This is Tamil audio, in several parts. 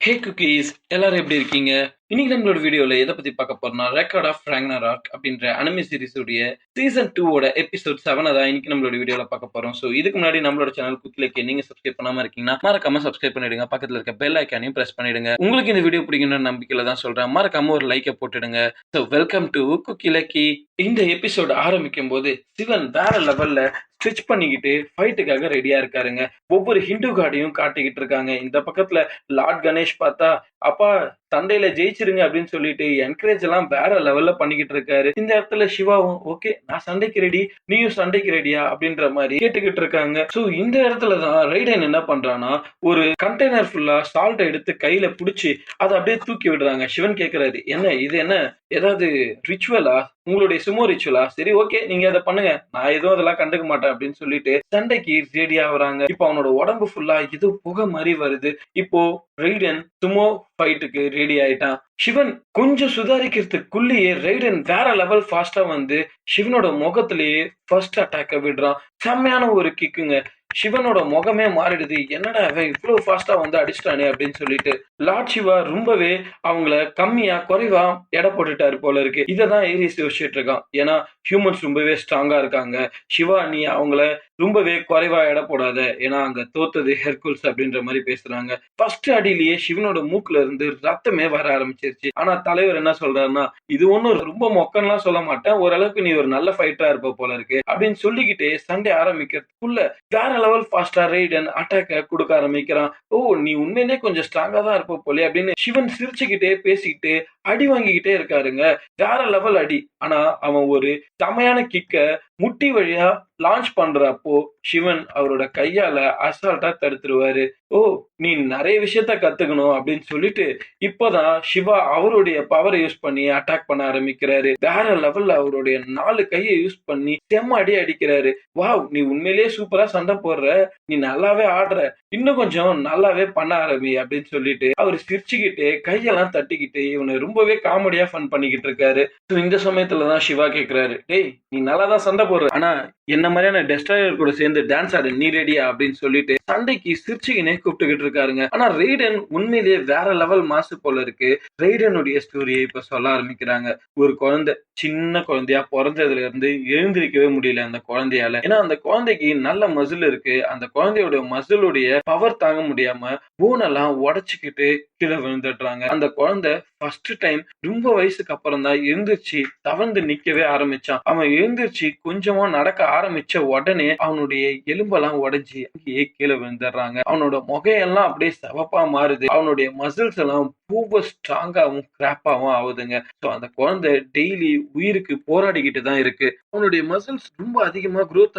ஹே குக்கீஸ், எல்லாரும் எப்படி இருக்கீங்க? இன்னைக்கு நம்மளோட வீடியோல எதை பத்தி பார்க்க போறோம்னா, ரெக்கார்ட் ஆஃப் ராக்னராக் அப்படின்ற அனிமே சீரிஸ் உடைய சீசன் 2 ஓட எபிசோட் 7 தான் இன்னைக்கு நம்மளோட வீடியோல பார்க்க போறோம். ஸோ இதுக்கு முன்னாடி நம்மளோட சேனல் குக்கிலேக்கு நீங்க சப்ஸ்கிரைப் பண்ணாம இருக்கீங்கன்னா மறக்காம சப்ஸ்கிரைப் பண்ணிடுங்க. பக்கத்துல இருக்க பெல் ஐக்கானையும் பிரஸ் பண்ணிடுங்க. உங்களுக்கு இந்த வீடியோ பிடிக்கும்னு நம்பிக்கையில தான் சொல்றேன். மறக்காம ஒரு லைக்கை போட்டுடுங்க. ஸோ வெல்கம் டு குக்கிலேக்கி. இந்த எபிசோட் ஆரம்பிக்கும் போது சிவன் வேற லெவல்ல ஸ்டிச் பண்ணிக்கிட்டு ஃபைட்டுக்காக ரெடியா இருக்காருங்க. ஒவ்வொரு ஹிந்து கார்டையும் காட்டிக்கிட்டு இருக்காங்க. இந்த பக்கத்துல லார்ட் கணேஷ் பார்த்தா, அப்பா சண்டையில ஜெயிச்சிருங்க அப்படின்னு சொல்லிட்டு என்கரேஜ் எல்லாம் வேற லெவல்ல பண்ணிக்கிட்டு இருக்காரு. இந்த இடத்துல சிவாவும் ஓகே நான் சண்டைக்கு ரெடி, நீயும் சண்டைக்கு ரெடியா அப்படின்ற மாதிரி கேட்டுக்கிட்டு இருக்காங்க. சோ இந்த இடத்துலதான் ரைடன் என்ன பண்றான்னா, ஒரு கண்டெய்னர் ஃபுல்லா சால்ட் எடுத்து கையில புடிச்சு அதை அப்படியே தூக்கி விடுறாங்க. சிவன் கேக்குறாரு, என்ன இது, என்ன ஏதாவது ரிச்சுவலா, உங்களுடைய சுமோ ரிச்சுவலா? சரி ஓகே நீங்க அதை பண்ணுங்க, நான் எதுவும் அதெல்லாம் கண்டுக்க மாட்டேன் அப்படின்னு சொல்லிட்டு சண்டைக்கு ரெடி ஆகுறாங்க. இப்போ அவனோட உடம்பு ஃபுல்லா இது புகை மாதிரி வருது. இப்போ ரைடன் சுமோ ஃபைட்டுக்கு ரெடி ஆயிட்டான். சிவன் கொஞ்சம் சுதாரிக்கிறதுக்குள்ளேயே ரைடன் வேற லெவல் ஃபாஸ்டா வந்து சிவனோட முகத்திலேயே ஃபர்ஸ்ட் அட்டாக்க விடுறான். செம்மையான ஒரு கிக்குங்க. சிவனோட முகமே மாறிடுது. என்னடா அவன் இவ்வளவு ஃபாஸ்டா வந்து அடிச்சிட்டானே அப்படின்னு சொல்லிட்டு லார்ட் சிவா ரொம்பவே அவங்கள கம்மியா குறைவா எடை போட்டுட்டாரு போல இருக்கு. இததான் ஏரிஸ் யோசிச்சுட்டு இருக்கான். ஏன்னா ஹியூமன்ஸ் ரொம்பவே ஸ்ட்ராங்கா இருக்காங்க. சிவா நீ அவங்கள ரொம்பவே குறைவா எடை போடாத, ஏன்னா அங்க தோத்தது ஹெர்குல்ஸ் அப்படின்ற மாதிரி பேசுறாங்க. ஃபர்ஸ்ட் அடியிலேயே சிவனோட மூக்குல இருந்து ரத்தமே வர ஆரம்பிச்சிருச்சு. ஆனா தலைவர் என்ன சொல்றாருன்னா, இது ஒன்னும் ரொம்ப மொக்கன்லாம் சொல்ல மாட்டேன், ஓரளவுக்கு நீ ஒரு நல்ல ஃபைட்டரா இருப்ப போல இருக்கு அப்படின்னு சொல்லிக்கிட்டே சண்டை ஆரம்பிக்கிறதுக்குள்ள வேற லெவல் ஃபாஸ்டா ரைடன் அட்டாக்க கொடுக்க ஆரம்பிக்கிறான். ஓ நீ உண்மையிலே கொஞ்சம் ஸ்ட்ராங்கா தான் இருப்ப போலே அப்படின்னு சிவன் சிரிச்சுக்கிட்டே பேசிக்கிட்டு அடி வாங்கிக்கிட்டே இருக்காருங்க. வேற லெவல் அடி. ஆனா அவன் ஒரு செமையான கிக்க முட்டி வழியா லான்ச் பண்றப்போ சிவன் அவரோட கையால அசால்ட்டா தடுத்துருவாரு. ஓ நீ நிறைய விஷயத்த கத்துக்கணும் அப்படின்னு சொல்லிட்டு இப்பதான் சிவா அவருடைய பவரை யூஸ் பண்ணி அட்டாக் பண்ண ஆரம்பிக்கிறாரு. வேற லெவல்ல அவருடைய 4 கையை யூஸ் பண்ணி செம்ம அடி அடிக்கிறாரு. வாவ் நீ உண்மையிலேயே சூப்பரா சண்டை போடுற, நீ நல்லாவே ஆடுற, இன்னும் கொஞ்சம் நல்லாவே பண்ண ஆரம்பி அப்படின்னு சொல்லிட்டு அவர் சிரிச்சுக்கிட்டு கையெல்லாம் தட்டிக்கிட்டு இவனை ரொம்பவே காமெடியா ஃபன் பண்ணிக்கிட்டு இருக்காரு. இந்த சமயத்துலதான் சிவா கேக்குறாரு, டேய் நீ நல்லாதான் சண்டை போடுற, ஆனா என்ன மாதிரியான டெஸ்ட்ராயர் கூட சேர்ந்து டான்ஸ் ஆடு, நீ ரெடியா அப்படின்னு சொல்லிட்டு சண்டைக்கு சிரிச்சுக்கினே கூப்பிட்டுக்கிட்டு இருக்காருங்க. ஆனா ரெய்டன் உண்மையிலேயே வேற லெவல் மாசு போல இருக்கு. ரெய்டனுடைய ஸ்டோரியை இப்ப சொல்ல ஆரம்பிக்கிறாங்க. ஒரு குழந்தை சின்ன குழந்தையா பிறந்ததுல இருந்து எழுந்திருக்கவே முடியல அந்த குழந்தையால. ஏன்னா அந்த குழந்தைக்கு நல்ல மசில் இருக்கு. அந்த குழந்தையோட மசிலுடைய பவர் தாங்க முடியாம போனெல்லாம் உடைச்சுக்கிட்டு கீழே விழுந்துடுறாங்க. அந்த குழந்தை ஃபர்ஸ்ட் டைம் ரொம்ப வயசுக்கு அப்புறம் தான் எழுந்திருச்சு தவழ்ந்து நிக்கவே ஆரம்பிச்சான். அவன் எழுந்திருச்சு கொஞ்சமா நடக்க ஆரம்பிச்ச உடனே அவனுடைய எலும்பெல்லாம் உடைஞ்சு அங்கேயே கீழே விழுந்துடுறாங்க. அவனோட முகையெல்லாம் அப்படியே சிவப்பா மாறுது. அவனுடைய மசில்ஸ் எல்லாம் ரொம்ப ஸ்ட்ராங்காவும் கிராப்பாவும் ஆகுதுங்க. ஸோ அந்த குழந்தை டெய்லி உயிருக்கு போராடிக்கிட்டு தான் இருக்கு. அவனுடைய மசில்ஸ் ரொம்ப அதிகமா growth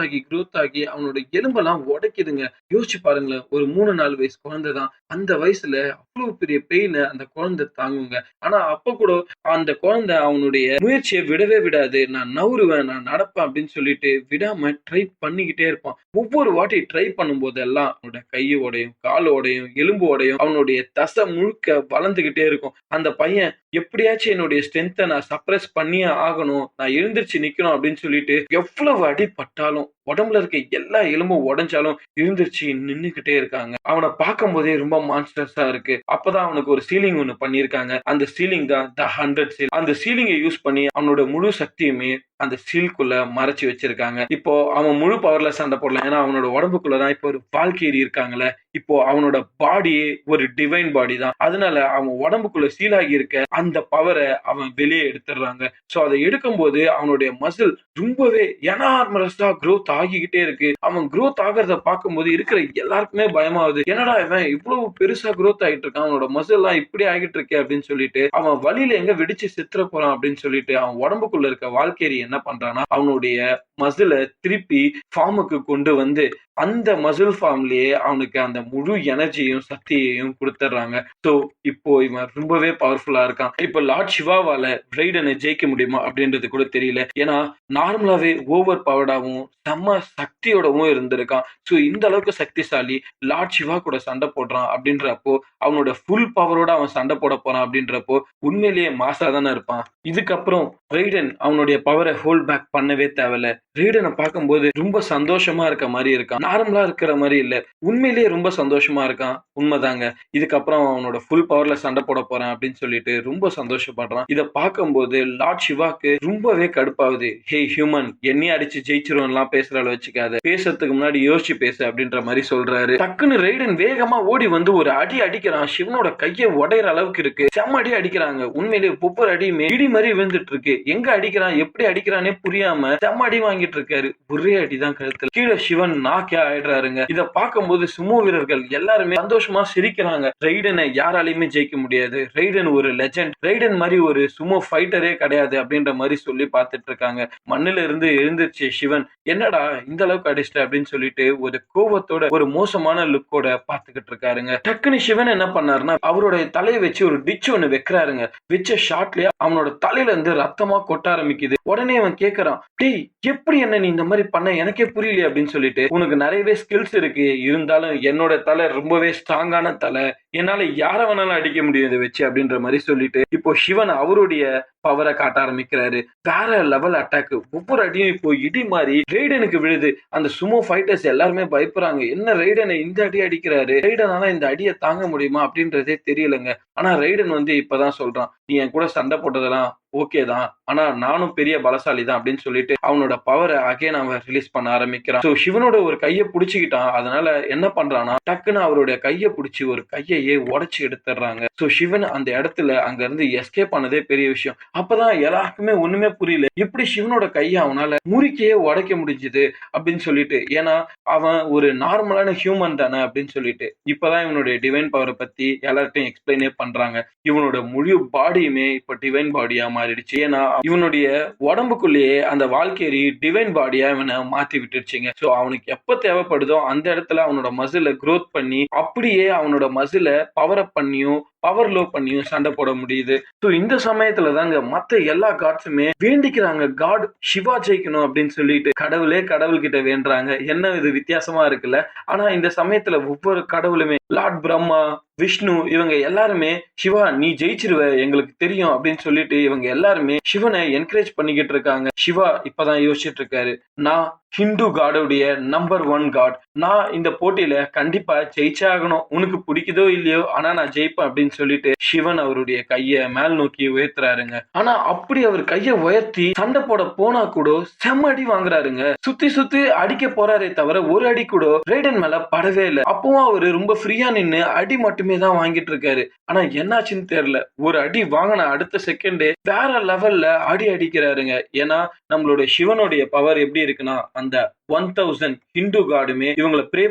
ஆகி அவனோட எலும்பெல்லாம் உடைக்குதுங்க. யோசிச்சு பாருங்களேன், ஒரு 3-4 வயசு குழந்தை தான். அந்த வயசுல அவ்வளவு பெரிய பெயின் அந்த குழந்தை தாங்குங்க. ஆனா அப்ப கூட அந்த குழந்தை அவனுடைய முயற்சியை விடவே விடாது. நான் நவுருவேன், நான் நடப்பேன் அப்படின்னு சொல்லிட்டு விடாம ட்ரை பண்ணிக்கிட்டே இருப்பான். ஒவ்வொரு வாட்டி ட்ரை பண்ணும் போதெல்லாம் அவனோட கையை உடையும், கால் உடையும், எலும்பு உடையும், அவனுடைய தசை முழுக்க வளர்ந்துகிட்டே இருக்கும். அந்த பையன் எப்படியாச்சும் என்னுடைய ஸ்ட்ரென்த்தை நான் சப்ரஸ் பண்ணியே ஆகணும், நான் எழுந்திருச்சு நிக்கணும் அப்படின்னு சொல்லிட்டு எவ்வளவு அடி பட்டாலும் உடம்புல இருக்க எல்லா எலும்பும் உடைஞ்சாலும் எழுந்திருச்சு நின்னுகிட்டே இருக்காங்க. அவனை பார்க்கும் போதே ரொம்ப மான்ஸ்டர்ஸா இருக்கு. அப்பதான் அவனுக்கு ஒரு சீலிங் ஒண்ணு பண்ணிருக்காங்க. அந்த சீலிங் தான் த 100 சீல். அந்த சீலிங்கை யூஸ் பண்ணி அவனோட முழு சக்தியுமே அந்த சீல்குள்ள மறைச்சு வச்சிருக்காங்க. இப்போ அவன் முழு பவர்ல சண்டை போடலாம். ஏன்னா அவனோட உடம்புக்குள்ளதான் இப்போ ஒரு வால்கீரி இருக்காங்கல்ல. இப்போ அவனோட பாடியே ஒரு டிவைன் பாடி தான். அதனால அவன் உடம்புக்குள்ள சீல் ஆகி இருக்க அந்த பவரை அவன் வெளியே எடுத்துடுறாங்க. சோ அதை எடுக்கும் போது அவனுடைய மசில் ரொம்பவே எனார்மலஸா growth ஆகிக்கிட்டே இருக்கு. அவன் growth ஆகிறத பார்க்கும்போது இருக்கிற எல்லாருக்குமே பயமாகுது. என்னடா இவன் இவ்வளவு பெருசா growth ஆகிட்டு இருக்கான், அவனோட மசில் எல்லாம் இப்படி ஆகிட்டு இருக்கே அப்படின்னு சொல்லிட்டு அவன் வழியில எங்க வெடிச்சு செத்துற போறான் அப்படின்னு சொல்லிட்டு அவன் உடம்புக்குள்ள இருக்க வால்கேரி என்ன பண்றான்னா, அவனுடைய மசில திருப்பி ஃபார்முக்கு கொண்டு வந்து அந்த மசில் ஃபார்ம்லயே அவனுக்கு அந்த முழு எனர்ஜியும் சக்தியையும் கொடுத்துட்றாங்க. ஸோ இப்போ இவன் ரொம்பவே பவர்ஃபுல்லா இருக்கான். இப்போ லார்ட் சிவாவால ரைடனை ஜெயிக்க முடியுமா அப்படின்றது கூட தெரியல. ஏன்னா நார்மலாவே ஓவர் பவர்டாவும் செம்ம செம்ம சக்தியோடவும் இருந்திருக்கான். ஸோ இந்த அளவுக்கு சக்திசாலி லார்ட் சிவா கூட சண்டை போடுறான் அப்படின்றப்போ, அவனோட ஃபுல் பவரோட அவன் சண்டை போட போறான் அப்படின்றப்போ உண்மையிலேயே மாசா தானே இருப்பான். இதுக்கப்புறம் ரெய்டன் அவனுடைய பவரை ஹோல்ட் பேக் பண்ணவே தேவையில்ல. ரெய்டனை பார்க்கும்போது ரொம்ப சந்தோஷமா இருக்க மாதிரி இருக்கான். நார்மலா இருக்கிற மாதிரி இல்ல, உண்மையிலேயே ரொம்ப சந்தோஷமா இருக்கான். உண்மைதாங்க. இதுக்கப்புறம் அவனோட ஃபுல் பவர்ல சண்டை போட போறேன் அப்படின்னு சொல்லிட்டு ரொம்ப சந்தோஷப்படுறான். இதை பார்க்கும்போது லார்ட் சிவாக்கு ரொம்பவே கடுப்பாகுது. ஹே ஹியூமன், என்னையே அடிச்சு ஜெயிச்சிருவன்லாம் பேசுறாள் வச்சுக்காத, பேசுறதுக்கு முன்னாடி யோசிச்சு பேசு அப்படின்ற மாதிரி சொல்றாரு. டக்குன்னு ரெய்டன் வேகமா ஓடி வந்து ஒரு அடி அடிக்கிறான். சிவனோட கையை உடையிற அளவுக்கு இருக்கு. செம்ம அடி அடிக்கிறாங்க. உண்மையிலேயே ஒவ்வொரு அடியுமே இடி மாதிரி விழுந்துட்டு இருக்கு. எங்க அடிக்கிறான் எப்படி அடிக்கிறானே புரியாம செம்ம அடி வாங்கிட்டு இருக்காரு. ஒரே அடிதான் கழுத்துல. கீழே சிவன் நாக்கே ஆயிடுறாருங்க. இத பார்க்கும்போது சுமோ வீரர்கள் எல்லாருமே சந்தோஷமா சிரிக்கிறாங்க. ரெய்டனை யாராலையுமே ஜெயிக்க முடியாது, ரெய்டன் ஒரு லெஜெண்ட், ரெய்டன் மாதிரி ஒரு சுமோ ஃபைட்டரே கிடையாது அப்படின்ற மாதிரி சொல்லி பார்த்துட்டு இருக்காங்க. மண்ணில இருந்து எழுந்துச்சு சிவன். என்னடா இந்த அளவுக்கு அடிச்சிட்ட அப்படின்னு சொல்லிட்டு ஒரு கோவத்தோட ஒரு மோசமான லுக்கோட பாத்துக்கிட்டு இருக்காருங்க. டக்குனு சிவன் என்ன பண்ணாருன்னா அவரோட தலையை வச்சு ஒரு டிச் ஒண்ணு வைக்கிறாருங்க. வச்ச ஷாட்லயே அவனோட தலையில இருந்து ரத்தமா கொட்ட ஆரம்பிக்குது. உடனே அவன் கேக்குறான், டேய் எப்படி என்ன நீ இந்த மாதிரி பண்ண எனக்கே புரியலையே அப்படின்னு சொல்லிட்டு, உனக்கு நிறையவே ஸ்கில்ஸ் இருக்கு, இருந்தாலும் என்னோட தலை ரொம்பவே ஸ்ட்ராங்கான தலை, என்னால யார வேணாலும் அடிக்க முடியும் இதை வச்சு அப்படின்ற மாதிரி சொல்லிட்டு இப்போ சிவன் அவருடைய பவரை காட்ட ஆரம்பிக்கிறாரு. வேற லெவல் அட்டாக். ஒவ்வொரு அடியும் இப்போ இடி மாதிரி ரெய்டனுக்கு விழுது. அந்த சுமோ ஃபைட்டர்ஸ் எல்லாருமே பயப்படுறாங்க. என்ன ரெய்டனை இந்த அடி அடிக்கிறாரு, ரெய்டனால இந்த அடியை தாங்க முடியுமா அப்படின்றதே தெரியலங்க. ஆனா ரெய்டன் இப்பதான் சொல்றான், நீ என் கூட சண்டை போட்டதெல்லாம் ஓகே தான், ஆனா நானும் பெரிய பலசாலி தான் அப்படின்னு சொல்லிட்டு அவனோட பவரை அகைன் அவன் ரிலீஸ் பண்ண ஆரம்பிக்கிறான். சோ சிவனோட ஒரு கையை பிடிச்சிக்கிட்டான். அதனால என்ன பண்றான்னா டக்குன்னு அவருடைய கையை பிடிச்சி ஒரு கையையே உடைச்சு எடுத்துடுறாங்க. சோ சிவன் அந்த இடத்துல அங்க இருந்து எஸ்கேப் பண்ணதே பெரிய விஷயம். அப்பதான் எல்லாருக்குமே ஒண்ணுமே புரியல, எப்படி சிவனோட கையை அவனால முறிக்கையே உடைக்க முடிஞ்சது அப்படின்னு சொல்லிட்டு. ஏன்னா அவன் ஒரு நார்மலான ஹியூமன் தானே அப்படின்னு சொல்லிட்டு இப்பதான் இவனுடைய டிவைன் பவரை பத்தி எல்லார்ட்டையும் எக்ஸ்பிளைனே பண்றாங்க. இவனோட முழு பாடியுமே இப்ப டிவைன் பாடியா மாறிடுச்சு. ஏன்னா இவனுடைய உடம்புக்குள்ளேயே அந்த வால்கேரி டிவைன் பாடியா இவனை மாத்தி விட்டுருச்சுங்க. சோ அவனுக்கு எப்ப தேவைப்படுதோ அந்த இடத்துல அவனோட மசில க்ரோத் பண்ணி அப்படியே அவனோட மசில பவர் அப் பண்ணியும் பவர் லோ பண்ணியும் சண்டை போட முடியுது. சோ இந்த சமயத்துல தாங்க மத்த எல்லா காட்ஸுமே வேண்டிக்கிறாங்க, காட் சிவா ஜெயிக்கணும் அப்படின்னு சொல்லிட்டு கடவுளே கடவுள் கிட்ட வேண்டுறாங்க. என்ன இது வித்தியாசமா இருக்குல்ல. ஆனா இந்த சமயத்துல ஒவ்வொரு கடவுளுமே லார்ட் பிரம்மா, விஷ்ணு இவங்க எல்லாருமே சிவா நீ ஜெயிச்சிருவ எங்களுக்கு தெரியும் அப்படின்னு சொல்லிட்டு இவங்க எல்லாருமே சிவனை என்கரேஜ் பண்ணிக்கிட்டு இருக்காங்க. சிவா இப்பதான் யோசிச்சுட்டு இருக்காரு, நான் ஹிந்து காடோடைய நம்பர் 1 காட், நான் இந்த போட்டியில கண்டிப்பா ஜெயிச்சே ஆகணும், உனக்கு பிடிக்குதோ இல்லையோ ஆனா நான் ஜெயிப்பேன் அப்படின்னு சொல்லிட்டு சிவன் அவருடைய கையை மேல் நோக்கி உயர்த்துறாருங்க. ஆனா அப்படி அவர் கையை உயர்த்தி சண்டை போட போனா கூட செம்ம அடி வாங்குறாருங்க. சுத்தி சுத்தி அடிக்க போறாரே தவிர ஒரு அடி கூட ரெய்டன் மேல படவே இல்லை. அப்பவும் அவரு ரொம்ப ஃப்ரீயா நின்னு அடி மட்டுமே தான் வாங்கிட்டு இருக்காரு. ஆனா என்னாச்சுன்னு தெரியல, ஒரு அடி வாங்கின அடுத்த செகண்டே வேற லெவல்ல அடி அடிக்கிறாருங்க. ஏன்னா நம்மளுடைய சிவனுடைய பவர் எப்படி இருக்குன்னா அந்த 1000 ஹிந்து காடுமே இவங்களை ப்ரே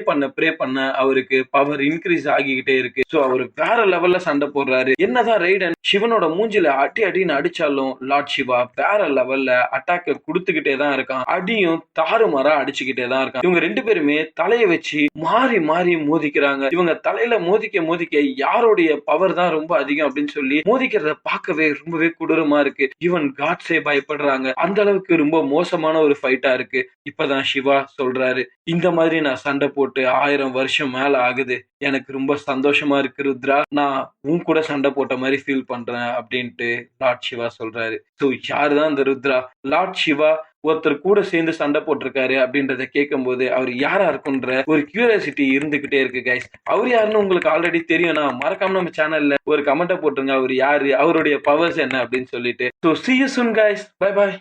பண்ண அவருக்கு பவர் இன்க்ரீஸ் ஆகிக்கிட்டே இருக்கு. சோ அவரு வேற லெவல்ல சண்டை போடுறாரு. என்னதான் ரெய்டன் சிவனோட மூஞ்சில அடி அடின்னு அடிச்சாலும் லார்ட் சிவா வேற லெவல்ல அட்டாக்க கொடுத்துக்கிட்டே தான் இருக்கான். அடியும் தாறுமாறா அடிச்சுக்கிட்டே தான் இருக்கான். இவங்க ரெண்டு பேருமே தலையை வச்சு மாறி மாறி மோதிக்கிறாங்க. இவங்க தலையில மோதிக்க யாருடைய பவர் தான் ரொம்ப அதிகம் அப்படின்னு சொல்லி மோதிக்கிறத பார்க்கவே ரொம்பவே கொடூரமா இருக்கு. ஈவன் காட்ஸே பயப்படுறாங்க. அந்த அளவுக்கு ரொம்ப மோசமான ஒரு ஃபைட்டா இருக்கு. இப்பதான் சிவா சொல்றாரு, இந்த மாதிரி நான் சண்டை போட்டு 1000 வருஷம் மேல ஆகுது, எனக்கு ரொம்ப சந்தோஷமா இருக்கு ருத்ரா, நான் உன் கூட சண்டை போட்ட மாதிரி ஃபீல் பண்றேன் அப்படின்ட்டு லார்ட் சிவா சொல்றாரு. சோ யாருதான் இந்த ருத்ரா? லார்ட் சிவா ஒருத்தர் கூட சேர்ந்து சண்டை போட்டிருக்காரு அப்படின்றத கேட்கும் போது அவர் யாரா இருக்குன்ற ஒரு கியூரியாசிட்டி இருந்துகிட்டே இருக்கு கைஸ். அவர் யாருன்னு உங்களுக்கு ஆல்ரெடி தெரியும்னா மறக்காம நம்ம சேனல்ல ஒரு கமெண்ட்டை போட்டுருங்க, அவர் யாரு, அவருடைய பவர்ஸ் என்ன அப்படின்னு சொல்லிட்டு. So see you soon guys, bye bye.